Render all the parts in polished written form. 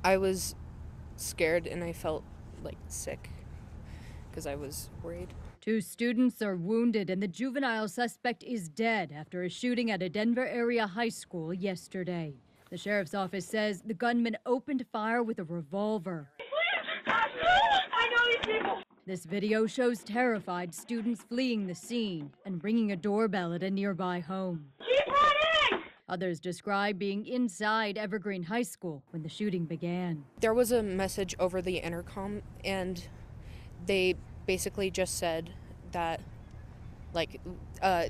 I was scared and I felt like sick because I was worried. 2 students are wounded and the juvenile suspect is dead after a shooting at a Denver area high school yesterday. The sheriff's office says the gunman opened fire with a revolver. I know these people. This video shows terrified students fleeing the scene and ringing a doorbell at a nearby home. Keep running! Others describe being inside Evergreen High School when the shooting began. There was a message over the intercom, and they basically just said that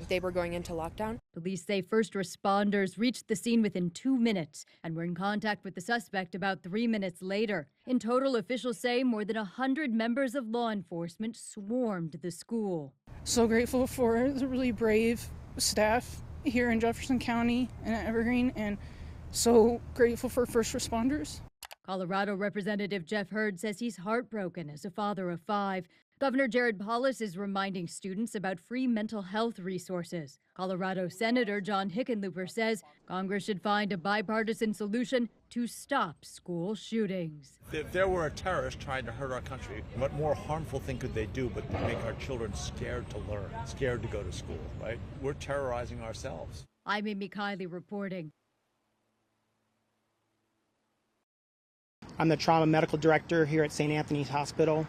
they were going into lockdown. Police say first responders reached the scene within 2 minutes and were in contact with the suspect about 3 minutes later. In total, officials say more than 100 members of law enforcement swarmed the school. So grateful for the really brave staff here in Jefferson County and at Evergreen, and so grateful for first responders. Colorado Representative Jeff Hurd says he's heartbroken as a father of 5. Governor Jared Polis is reminding students about free mental health resources. Colorado Senator John Hickenlooper says Congress should find a bipartisan solution to stop school shootings. If there were a terrorist trying to hurt our country, what more harmful thing could they do but to make our children scared to learn, scared to go to school, right? We're terrorizing ourselves. I'm Amy Kiley reporting. I'm the trauma medical director here at St. Anthony's Hospital.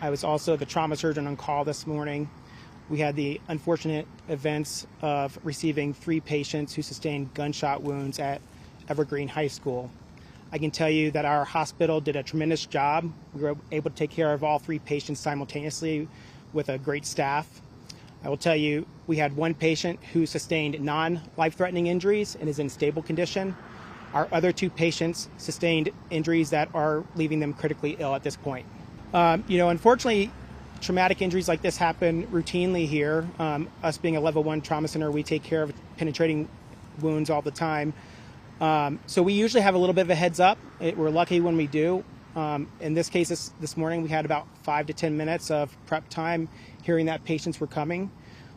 I was also the trauma surgeon on call this morning. We had the unfortunate events of receiving 3 patients who sustained gunshot wounds at Evergreen High School. I can tell you that our hospital did a tremendous job. We were able to take care of all 3 patients simultaneously with a great staff. I will tell you, we had 1 patient who sustained non-life-threatening injuries and is in stable condition. Our other 2 patients sustained injuries that are leaving them critically ill at this point. Unfortunately, traumatic injuries like this happen routinely here. Us being a level 1 trauma center, we take care of penetrating wounds all the time. So we usually have a little bit of a heads up. We're lucky when we do. In this case, this morning, we had about 5 to 10 minutes of prep time hearing that patients were coming.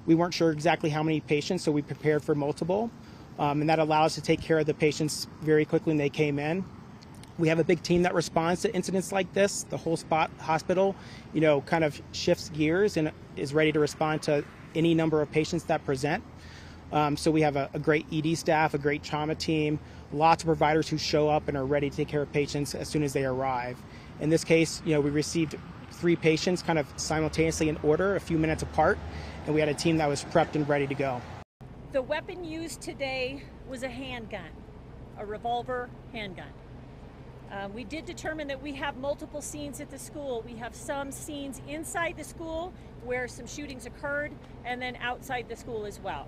We weren't sure exactly how many patients, so we prepared for multiple. And that allowed us to take care of the patients very quickly when they came in. We have a big team that responds to incidents like this. The whole hospital, kind of shifts gears and is ready to respond to any number of patients that present. So we have a great ED staff, a great trauma team, lots of providers who show up and are ready to take care of patients as soon as they arrive. In this case, we received 3 patients kind of simultaneously in order, a few minutes apart, and we had a team that was prepped and ready to go. The weapon used today was a handgun, a revolver handgun. We did determine that we have multiple scenes at the school. We have some scenes inside the school where some shootings occurred, and then outside the school as well.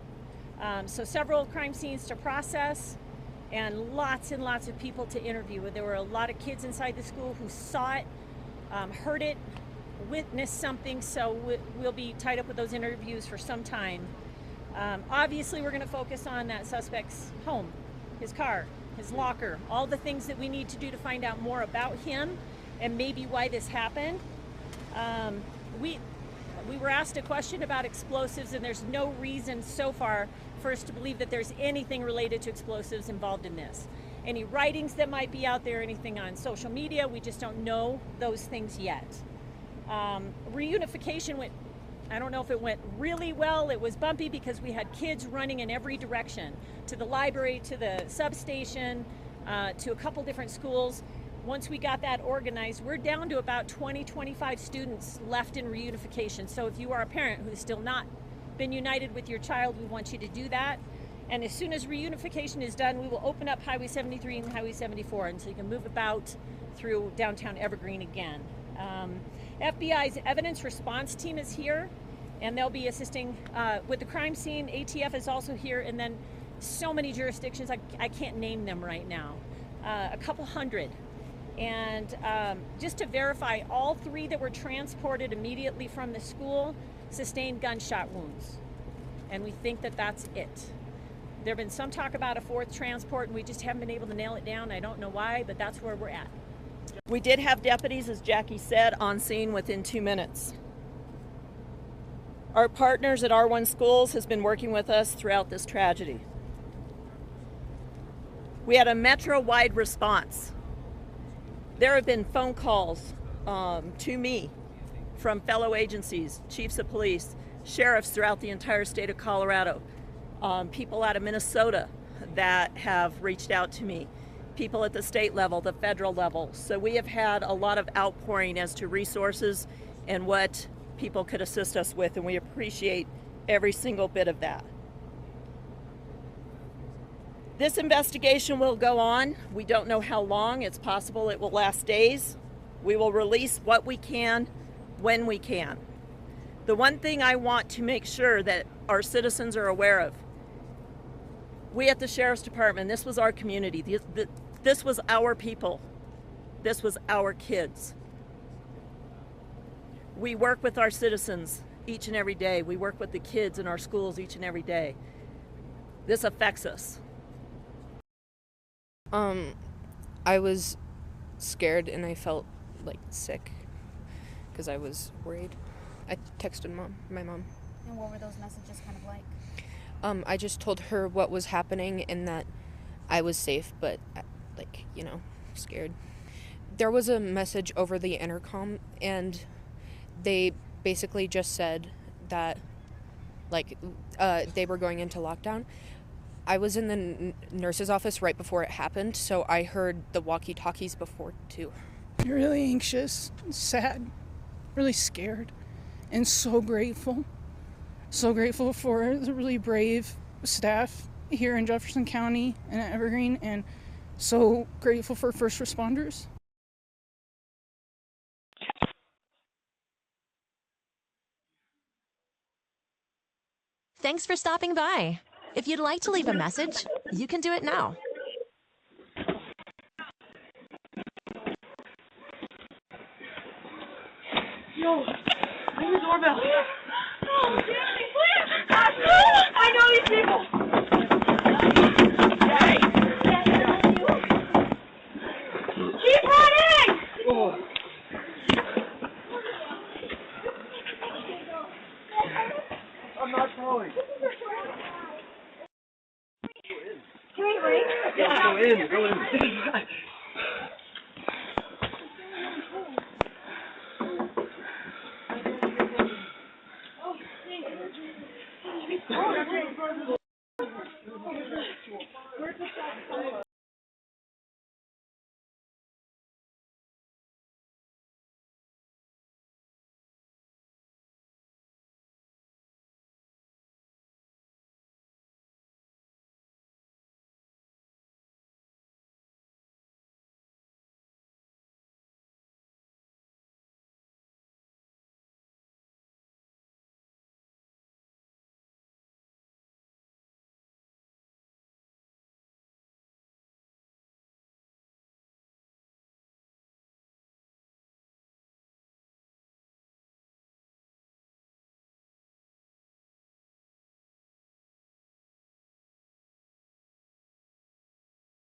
So several crime scenes to process and lots of people to interview. There were a lot of kids inside the school who saw it, heard it, witnessed something, so we'll be tied up with those interviews for some time. Obviously, we're going to focus on that suspect's home, his car, his locker, all the things that we need to do to find out more about him and maybe why this happened. We were asked a question about explosives, and there's no reason so far for us to believe that there's anything related to explosives involved in this. Any writings that might be out there, anything on social media, we just don't know those things yet. Reunification went, I don't know if it went really well. It was bumpy because we had kids running in every direction, to the library, to the substation, to a couple different schools. Once we got that organized, we're down to about 20-25 students left in reunification. So if you are a parent who's still not been united with your child, we want you to do that. And as soon as reunification is done, we will open up Highway 73 and Highway 74, and so you can move about through downtown Evergreen again. FBI's evidence response team is here, and they'll be assisting with the crime scene. ATF is also here, and then so many jurisdictions, I can't name them right now, a couple hundred. And just to verify, all 3 that were transported immediately from the school sustained gunshot wounds, and we think that that's it. There have been some talk about a 4th transport, and we just haven't been able to nail it down. I don't know why, but that's where we're at. We did have deputies, as Jackie said, on scene within 2 minutes. Our partners at R1 Schools has been working with us throughout this tragedy. We had a metro-wide response. There have been phone calls to me from fellow agencies, chiefs of police, sheriffs throughout the entire state of Colorado, people out of Minnesota that have reached out to me, people at the state level, the federal level. So we have had a lot of outpouring as to resources and what people could assist us with, and we appreciate every single bit of that. This investigation will go on. We don't know how long. It's possible it will last days. We will release what we can when we can. The one thing I want to make sure that our citizens are aware of, we at the Sheriff's Department, this was our community. This was our people. This was our kids. We work with our citizens each and every day. We work with the kids in our schools each and every day. This affects us. I was scared and I felt like sick because I was worried. I texted my mom. And what were those messages kind of like? I just told her what was happening and that I was safe, but scared. There was a message over the intercom and they basically just said that they were going into lockdown. I was in the nurse's office right before it happened, so I heard the walkie-talkies before too. You're really anxious, sad, really scared, and so grateful. So grateful for the really brave staff here in Jefferson County and at Evergreen, and so grateful for first responders. Thanks for stopping by. If you'd like to leave a message, you can do it now. Yo, ring the doorbell. Oh, Danny, please! I know these people! Hey! Keep running! Oh. I'm not calling. Can we ring? Yeah, go in.